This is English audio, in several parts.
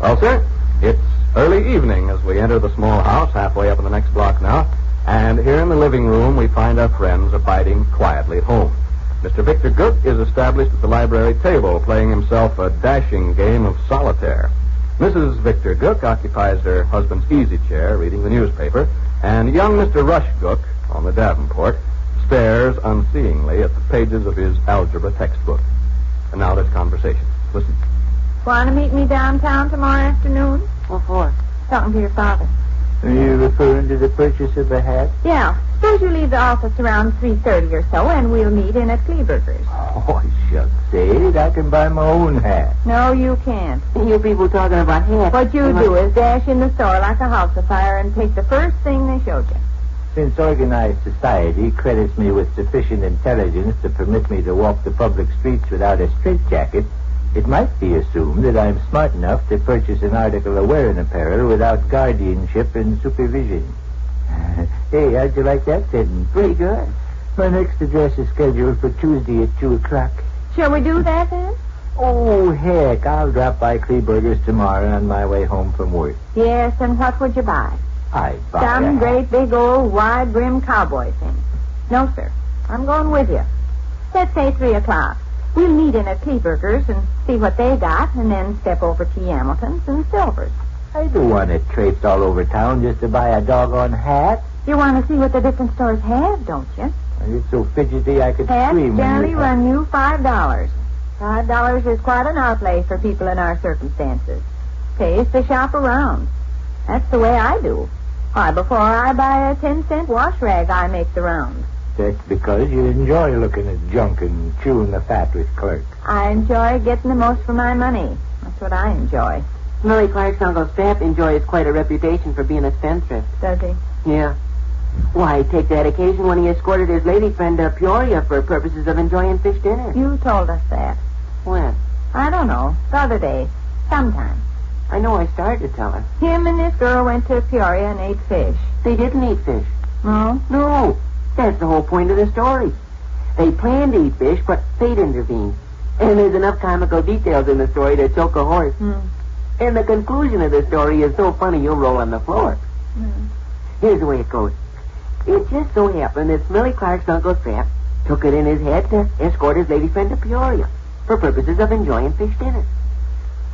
Well, sir, it's early evening as we enter the small house halfway up in the next block now. And here in the living room, we find our friends abiding quietly at home. Mr. Victor Gook is established at the library table, playing himself a dashing game of solitaire. Mrs. Victor Gook occupies her husband's easy chair, reading the newspaper, and young Mr. Rush Gook, on the Davenport, stares unseeingly at the pages of his algebra textbook. And now this conversation. Listen. Want to meet me downtown tomorrow afternoon? What for? Talking to your father. Are you referring to the purchase of a hat? Yeah. Suppose you leave the office around 3:30 or so, and we'll meet in at Kleberger's. Oh, shucks, Sade. I can buy my own hat. No, you can't. You people talking about hats. What you do is dash in the store like a house afire and take the first thing they showed you. Since organized society credits me with sufficient intelligence to permit me to walk the public streets without a straitjacket, it might be assumed that I'm smart enough to purchase an article of wearing apparel without guardianship and supervision. Hey, how'd you like that sentence? Pretty good. My next address is scheduled for Tuesday at 2 o'clock. Shall we do that then? Oh, heck, I'll drop by Kleberger's tomorrow on my way home from work. Yes, and what would you buy? I'd buy Some great big old wide-brimmed cowboy thing. No, sir. I'm going with you. Let's say 3 o'clock. We'll meet in at Kleberger's and see what they got, and then step over to Hamilton's and Silver's. I don't want to traipse all over town just to buy a doggone hat. You want to see what the different stores have, don't you? It's so fidgety I could Hats scream. generally run you $5. $5 is quite an outlay for people in our circumstances. Pays to shop around. That's the way I do. Why, before I buy a 10-cent wash rag, I make the rounds. That's because you enjoy looking at junk and chewing the fat with clerks. I enjoy getting the most for my money. That's what I enjoy. Millie Clark's Uncle Strap enjoys quite a reputation for being a spendthrift. Does he? Yeah. Why, take that occasion when he escorted his lady friend to Peoria for purposes of enjoying fish dinner. You told us that. When? I don't know. The other day. Sometime. I know I started to tell her. Him and this girl went to Peoria and ate fish. They didn't eat fish. No? No. That's the whole point of the story. They planned to eat fish, but fate intervened. And there's enough comical details in the story to choke a horse. And the conclusion of the story is so funny you'll roll on the floor. Here's the way it goes. It just so happened that Smelly Clark's Uncle Strap took it in his head to escort his lady friend to Peoria for purposes of enjoying fish dinner.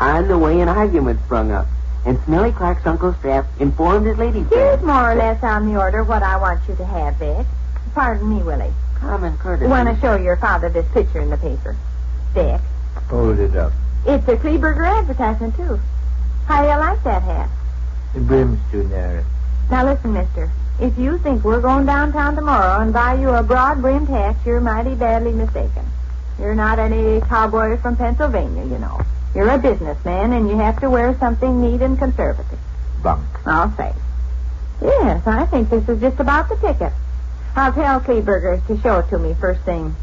On the way, an argument sprung up, and Smelly Clark's Uncle Strap informed his lady friend... Here's more or less on the order what I want you to have, Vic. Pardon me, Willie. Common courtesy. I want to show your father this picture in the paper. Vic. Hold it up. It's a Kleberger advertisement, too. How do you like that hat? The brim's too narrow. Now, listen, mister. If you think we're going downtown tomorrow and buy you a broad-brimmed hat, you're mighty badly mistaken. You're not any cowboy from Pennsylvania, you know. You're a businessman, and you have to wear something neat and conservative. Bunk. I'll say. Yes, I think this is just about the ticket. I'll tell Kleberger's to show it to me first thing.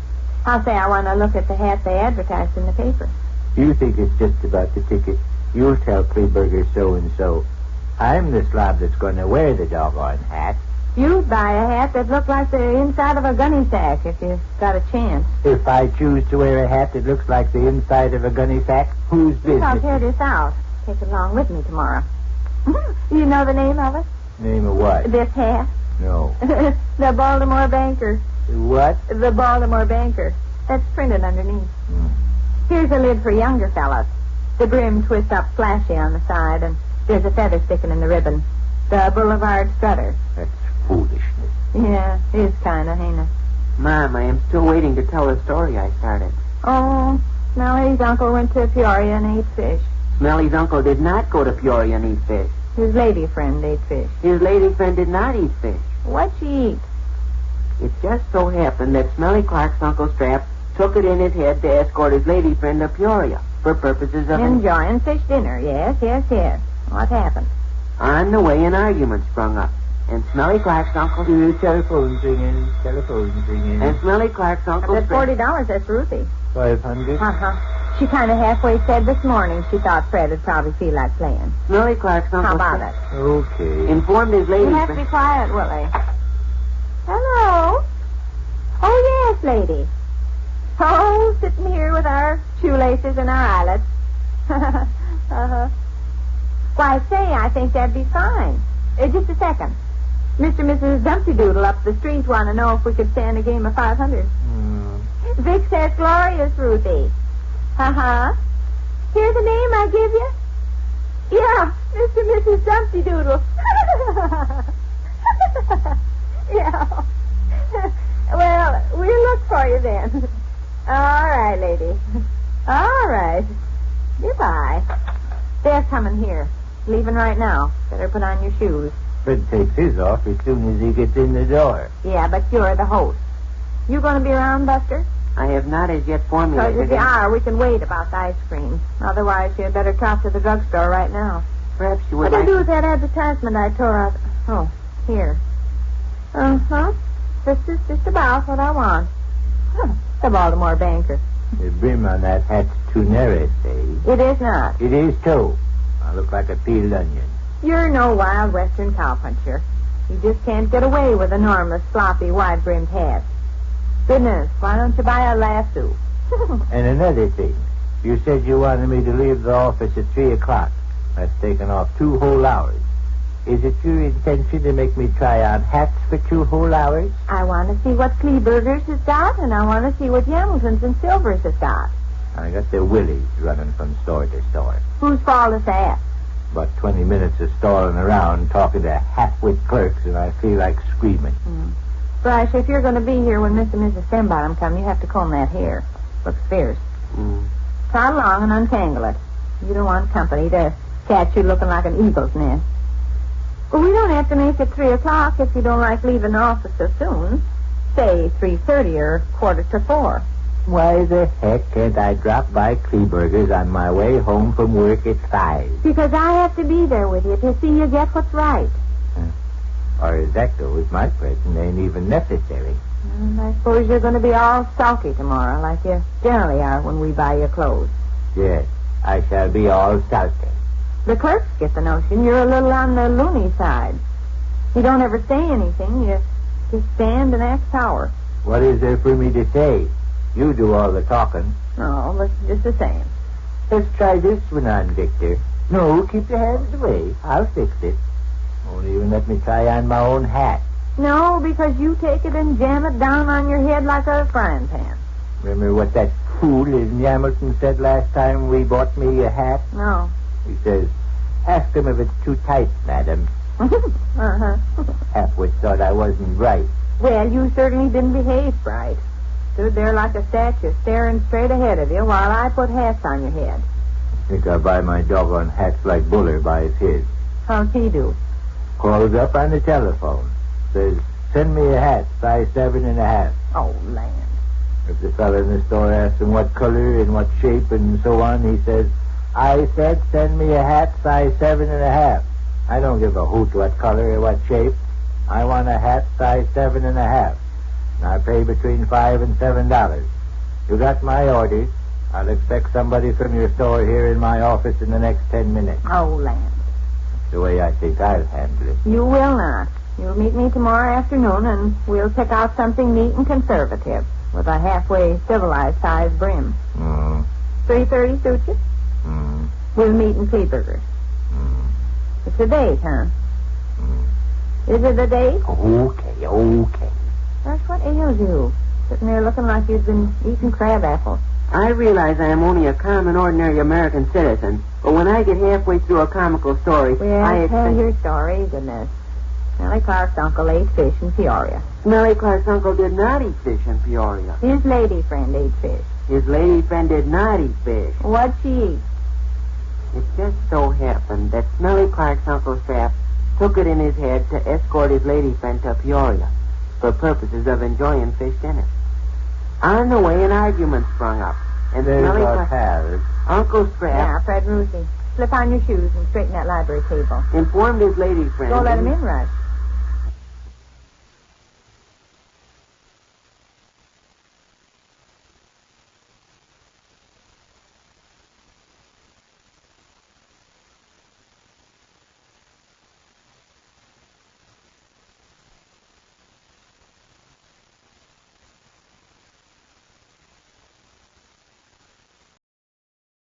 I'll say I want to look at the hat they advertised in the paper. You think it's just about the ticket. You'll tell Kleberger so-and-so. I'm the slob that's going to wear the doggone hat. You'd buy a hat that looked like the inside of a gunny sack if you got a chance. If I choose to wear a hat that looks like the inside of a gunny sack, whose business? I'll tear this out. Take it along with me tomorrow. You know the name of it? Name of what? This hat? No. The Baltimore Banker. What? The Baltimore Banker. That's printed underneath. Here's a lid for younger fellas. The brim twists up flashy on the side, and there's a feather sticking in the ribbon. The Boulevard Strutter. That's foolishness. Yeah, it is kind of, ain't it? Mom, I am still waiting to tell the story I started. Oh, Smelly's uncle went to Peoria and ate fish. Smelly's uncle did not go to Peoria and eat fish. His lady friend ate fish. His lady friend did not eat fish. What'd she eat? It just so happened that Smelly Clark's Uncle Strap took it in his head to escort his lady friend to Peoria for purposes of... Enjoying fish dinner, yes. What happened? On the way, an argument sprung up. And Smelly Clark's uncle... Telephone's ringing. And Smelly Clark's uncle... That's $40, that's Ruthie. 500? Uh-huh. She kind of halfway said this morning she thought Fred would probably feel like playing. Smelly Clark's uncle... How about it? Okay. Informed his lady... You have to be quiet, Willie. Hello? Oh, yes, lady. Oh, sitting here with our shoelaces and our eyelets. Uh-huh. I say, I think that'd be fine. Just a second. Mr. and Mrs. Dumpty Doodle up the street want to know if we could stand a game of 500. Vic says glorious, Ruthie. Uh-huh. Hear the name I give you? Yeah, Mr. and Mrs. Dumpty Doodle. Yeah. Well, we'll look for you then. All right, lady. All right. Goodbye. They're coming here. Leaving right now. Better put on your shoes. Fred takes his off as soon as he gets in the door. Yeah, but you're the host. You going to be around, Buster? I have not as yet formulated. If you are, we can wait about the ice cream. Otherwise, you'd better talk to the drugstore right now. Perhaps you would What like do with that advertisement I tore out? Oh, here. Uh-huh. This is just about what I want. Huh. The Baltimore banker. The brim on that hat's too narrow, say. It is not. It is too. I look like a peeled onion. You're no wild western cowpuncher. You just can't get away with enormous, sloppy, wide-brimmed hats. Goodness, why don't you buy a lasso? And another thing. You said you wanted me to leave the office at 3 o'clock. That's taken off 2 whole hours. Is it your intention to make me try on hats for 2 whole hours? I want to see what Kleeberger's has got, and I want to see what Hamilton's and Silver's has got. I got the willies running from store to store. Whose fault is that? About 20 minutes of stalling around talking to half-wit clerks, and I feel like screaming. Bryce, if you're going to be here when Mr. and Mrs. Stembottom come, you have to comb that hair. Looks fierce. Trot along and untangle it. You don't want company to catch you looking like an eagle's nest. Well, we don't have to make it 3 o'clock if you don't like leaving the office so soon. Say 3:30 or 3:45. Why the heck can't I drop by Kleeberger's on my way home from work at 5? Because I have to be there with you to see you get what's right. Or as that goes, my presence ain't even necessary. I suppose you're going to be all sulky tomorrow, like you generally are when we buy your clothes. Yes, I shall be all sulky. The clerks get the notion you're a little on the loony side. You don't ever say anything. You just stand and act sour. What is there for me to say? You do all the talking. Oh, but just the same. Let's try this one on, Victor. No, keep your hands away. I'll fix it. Won't even let me try on my own hat. No, because you take it and jam it down on your head like a frying pan. Remember what that fool in Hamilton said last time we bought me a hat? No. He says, ask him if it's too tight, madam. Uh-huh. Halfwit thought I wasn't right. Well, you certainly didn't behave right. Stood there like a statue, staring straight ahead of you while I put hats on your head. Think I'll buy my doggone hats like Buller buys his. How's he do? Calls up on the telephone. Says, send me a hat, size 7.5. Oh, land. If the fellow in the store asks him what color and what shape and so on, he says, I said send me a hat, size 7.5. I don't give a hoot what color or what shape. I want a hat, size 7.5. And I pay between $5 and $7. You got my orders. I'll expect somebody from your store here in my office in the next 10 minutes. Oh, land. That's the way I think I'll handle it. You will not. You'll meet me tomorrow afternoon, and we'll pick out something neat and conservative with a halfway civilized size brim. 3:30 suit you? We'll meet in Kleeberger's. It's a date, huh? Is it a date? Okay. Gosh, what ails you? Sitting there looking like you've been eating crab apples. I realize I am only a common, ordinary American citizen, but when I get halfway through a comical story, Well, tell your story, goodness. Smelly Clark's uncle ate fish in Peoria. Smelly Clark's uncle did not eat fish in Peoria. His lady friend ate fish. His lady friend did not eat fish. What'd she eat? It just so happened that Smelly Clark's Uncle Strap took it in his head to escort his lady friend to Peoria for purposes of enjoying fish dinner. On the way, an argument sprung up, and There's Smelly our Clark... pals. Uncle Strap Yeah, Fred Ruthie. Slip on your shoes and straighten that library table. informed his lady friend... Don't let him in, Rush.